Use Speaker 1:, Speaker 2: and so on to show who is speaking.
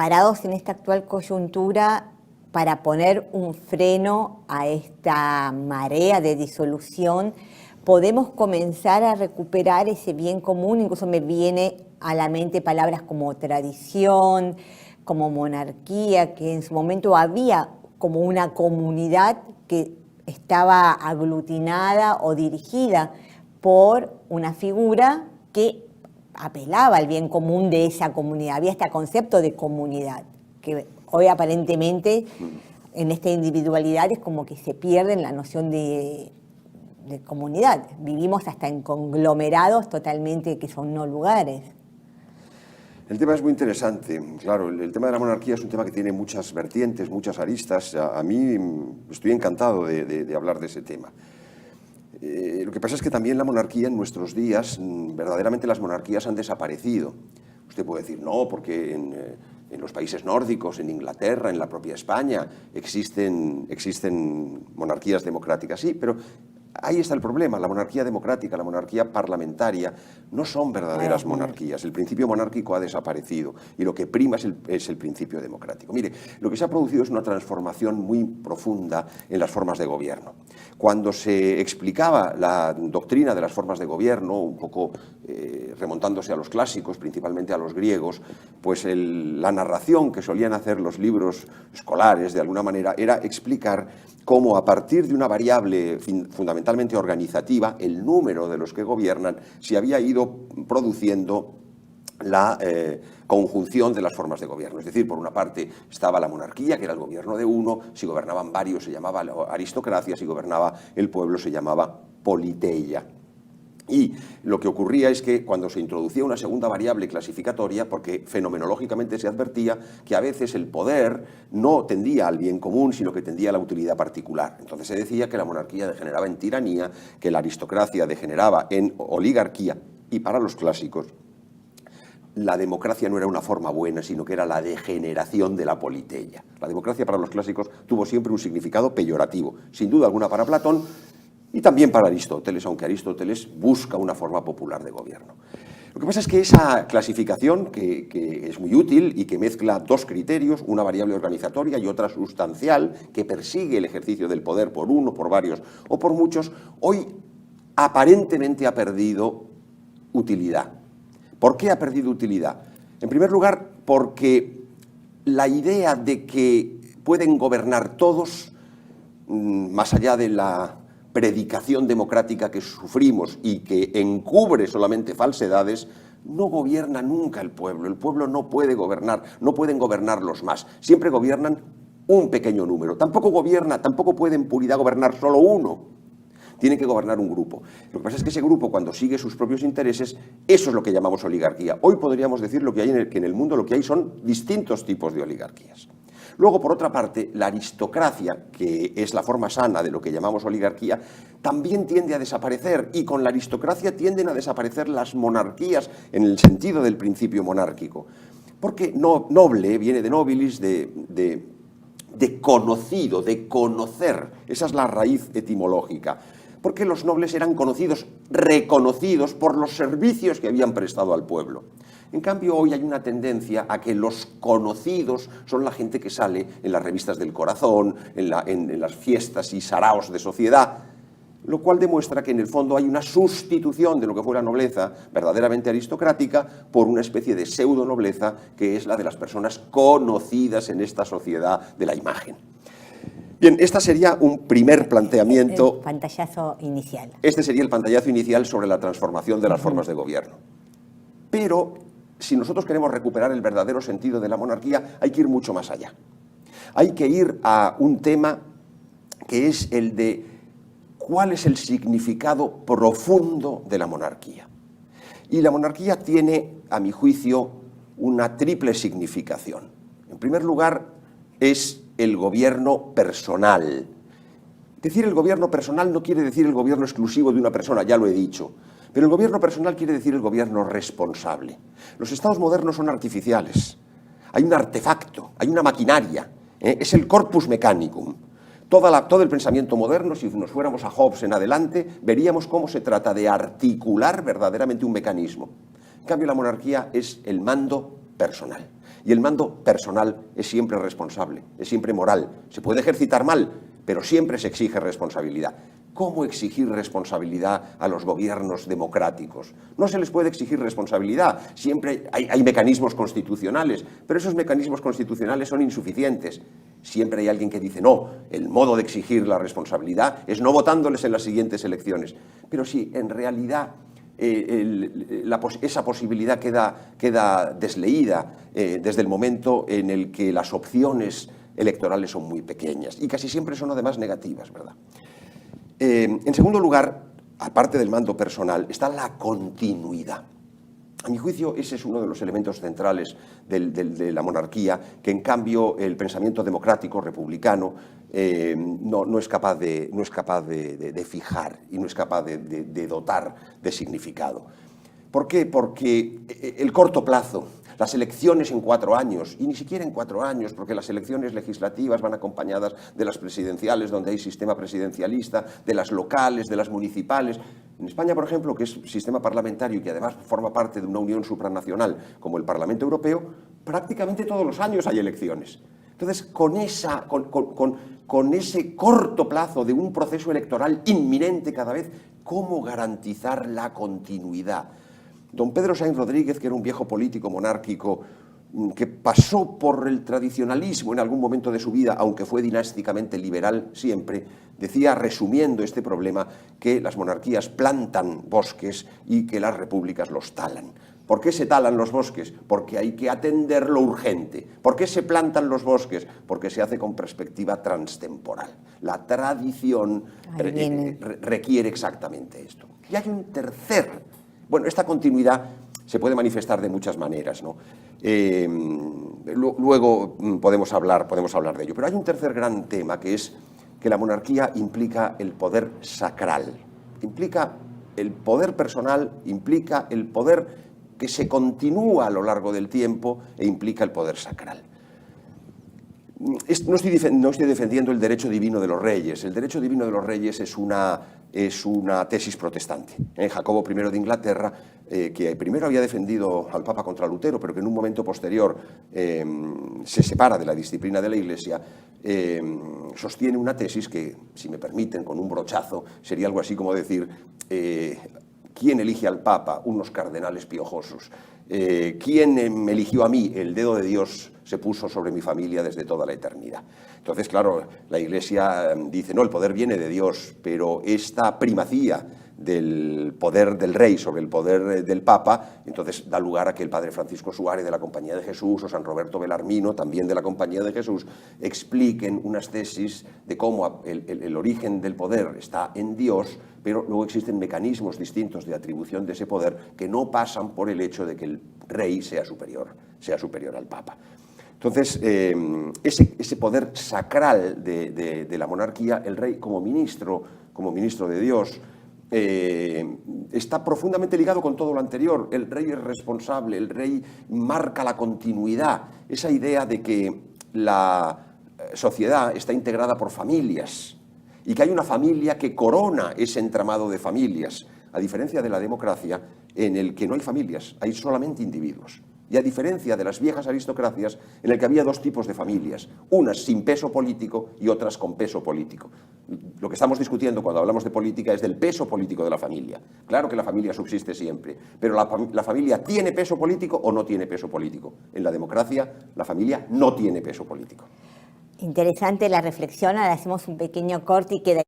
Speaker 1: parados en esta actual coyuntura para poner un freno a esta marea de disolución, podemos comenzar a recuperar ese bien común. Incluso me viene a la mente palabras como tradición, como monarquía, que en su momento había como una comunidad que estaba aglutinada o dirigida por una figura que apelaba al bien común de esa comunidad. Había este concepto de comunidad, que hoy aparentemente en esta individualidad es como que se pierde la noción de comunidad. Vivimos hasta en conglomerados totalmente que son no lugares.
Speaker 2: El tema es muy interesante. Claro, el tema de la monarquía es un tema que tiene muchas vertientes, muchas aristas. A mí estoy encantado de hablar de ese tema. Lo que pasa es que también la monarquía en nuestros días, verdaderamente las monarquías han desaparecido. Usted puede decir, no, porque en los países nórdicos, en Inglaterra, en la propia España, existen monarquías democráticas. Sí, pero ahí está el problema. La monarquía democrática, la monarquía parlamentaria, no son verdaderas monarquías. El principio monárquico ha desaparecido y lo que prima es el principio democrático. Mire, lo que se ha producido es una transformación muy profunda en las formas de gobierno. Cuando se explicaba la doctrina de las formas de gobierno, un poco remontándose a los clásicos, principalmente a los griegos, pues la narración que solían hacer los libros escolares, de alguna manera, era explicar cómo a partir de una variable fundamentalmente organizativa, el número de los que gobiernan, se había ido produciendo la conjunción de las formas de gobierno. Es decir, por una parte estaba la monarquía, que era el gobierno de uno, si gobernaban varios se llamaba aristocracia, si gobernaba el pueblo se llamaba politeia. Y lo que ocurría es que cuando se introducía una segunda variable clasificatoria, porque fenomenológicamente se advertía que a veces el poder no tendía al bien común, sino que tendía a la utilidad particular. Entonces se decía que la monarquía degeneraba en tiranía, que la aristocracia degeneraba en oligarquía, y para los clásicos la democracia no era una forma buena, sino que era la degeneración de la politeia. La democracia para los clásicos tuvo siempre un significado peyorativo, sin duda alguna para Platón, y también para Aristóteles, aunque Aristóteles busca una forma popular de gobierno. Lo que pasa es que esa clasificación, que es muy útil y que mezcla dos criterios, una variable organizatoria y otra sustancial, que persigue el ejercicio del poder por uno, por varios o por muchos, hoy aparentemente ha perdido utilidad. ¿Por qué ha perdido utilidad? En primer lugar, porque la idea de que pueden gobernar todos, más allá de la predicación democrática que sufrimos y que encubre solamente falsedades, no gobierna nunca el pueblo. El pueblo no puede gobernar, no pueden gobernar los más. Siempre gobiernan un pequeño número. Tampoco puede en puridad gobernar solo uno. Tiene que gobernar un grupo. Lo que pasa es que ese grupo, cuando sigue sus propios intereses, eso es lo que llamamos oligarquía. Hoy podríamos decir que en el mundo lo que hay son distintos tipos de oligarquías. Luego, por otra parte, la aristocracia, que es la forma sana de lo que llamamos oligarquía, también tiende a desaparecer, y con la aristocracia tienden a desaparecer las monarquías en el sentido del principio monárquico. Porque noble viene de nobilis, de conocido, de conocer. Esa es la raíz etimológica. Porque los nobles eran conocidos, reconocidos por los servicios que habían prestado al pueblo. En cambio, hoy hay una tendencia a que los conocidos son la gente que sale en las revistas del corazón, en las fiestas y saraos de sociedad, lo cual demuestra que en el fondo hay una sustitución de lo que fue la nobleza verdaderamente aristocrática por una especie de pseudo-nobleza que es la de las personas conocidas en esta sociedad de la imagen. Bien, este sería un primer planteamiento.
Speaker 1: El pantallazo inicial.
Speaker 2: Este sería el pantallazo inicial sobre la transformación de las formas de gobierno. Pero si nosotros queremos recuperar el verdadero sentido de la monarquía, hay que ir mucho más allá. Hay que ir a un tema que es el de cuál es el significado profundo de la monarquía. Y la monarquía tiene, a mi juicio, una triple significación. En primer lugar, es el gobierno personal. Decir el gobierno personal no quiere decir el gobierno exclusivo de una persona, ya lo he dicho. Pero el gobierno personal quiere decir el gobierno responsable. Los estados modernos son artificiales. Hay un artefacto, hay una maquinaria. Es el corpus mechanicum. Todo el pensamiento moderno, si nos fuéramos a Hobbes en adelante, veríamos cómo se trata de articular verdaderamente un mecanismo. En cambio, la monarquía es el mando personal. Y el mando personal es siempre responsable, es siempre moral. Se puede ejercitar mal, pero siempre se exige responsabilidad. ¿Cómo exigir responsabilidad a los gobiernos democráticos? No se les puede exigir responsabilidad. Siempre hay mecanismos constitucionales, pero esos mecanismos constitucionales son insuficientes. Siempre hay alguien que dice, no, el modo de exigir la responsabilidad es no votándoles en las siguientes elecciones. Pero si en realidad esa posibilidad queda desleída desde el momento en el que las opciones electorales son muy pequeñas y casi siempre son además negativas, ¿verdad? En segundo lugar, aparte del mando personal, está la continuidad. A mi juicio, ese es uno de los elementos centrales de la monarquía, que en cambio el pensamiento democrático, republicano, no es capaz de fijar y no es capaz de dotar de significado. ¿Por qué? Porque el corto plazo, las elecciones en 4 años, y ni siquiera en 4 años, porque las elecciones legislativas van acompañadas de las presidenciales, donde hay sistema presidencialista, de las locales, de las municipales. En España, por ejemplo, que es sistema parlamentario y que además forma parte de una unión supranacional como el Parlamento Europeo, prácticamente todos los años hay elecciones. Entonces, con ese corto plazo de un proceso electoral inminente cada vez, ¿cómo garantizar la continuidad? Don Pedro Sainz Rodríguez, que era un viejo político monárquico que pasó por el tradicionalismo en algún momento de su vida, aunque fue dinásticamente liberal siempre, decía, resumiendo este problema, que las monarquías plantan bosques y que las repúblicas los talan. ¿Por qué se talan los bosques? Porque hay que atender lo urgente. ¿Por qué se plantan los bosques? Porque se hace con perspectiva transtemporal. La tradición requiere exactamente esto. Y hay un tercer. Bueno, esta continuidad se puede manifestar de muchas maneras, ¿no? Luego podemos hablar de ello. Pero hay un tercer gran tema, que es que la monarquía implica el poder sacral. Implica el poder personal, implica el poder que se continúa a lo largo del tiempo e implica el poder sacral. No estoy defendiendo el derecho divino de los reyes. El derecho divino de los reyes es una tesis protestante. Jacobo I de Inglaterra, que primero había defendido al Papa contra Lutero, pero que en un momento posterior se separa de la disciplina de la Iglesia, sostiene una tesis que, si me permiten, con un brochazo, sería algo así como decir, ¿quién elige al Papa? Unos cardenales piojosos. ¿Quién me eligió a mí? El dedo de Dios se puso sobre mi familia desde toda la eternidad. Entonces, claro, la Iglesia dice, no, el poder viene de Dios, pero esta primacía del poder del rey sobre el poder del Papa, entonces da lugar a que el padre Francisco Suárez de la Compañía de Jesús o San Roberto Belarmino, también de la Compañía de Jesús, expliquen unas tesis de cómo el origen del poder está en Dios, pero luego existen mecanismos distintos de atribución de ese poder que no pasan por el hecho de que el rey sea superior al Papa. Entonces, ese poder sacral de la monarquía, el rey como ministro de Dios, está profundamente ligado con todo lo anterior. El rey es responsable, el rey marca la continuidad, esa idea de que la sociedad está integrada por familias y que hay una familia que corona ese entramado de familias, a diferencia de la democracia, en el que no hay familias, hay solamente individuos. Y a diferencia de las viejas aristocracias, en el que había 2 tipos de familias, unas sin peso político y otras con peso político. Lo que estamos discutiendo cuando hablamos de política es del peso político de la familia. Claro que la familia subsiste siempre, pero la familia ¿tiene peso político o no tiene peso político? En la democracia, la familia no tiene peso político.
Speaker 1: Interesante la reflexión, ahora hacemos un pequeño corte y queda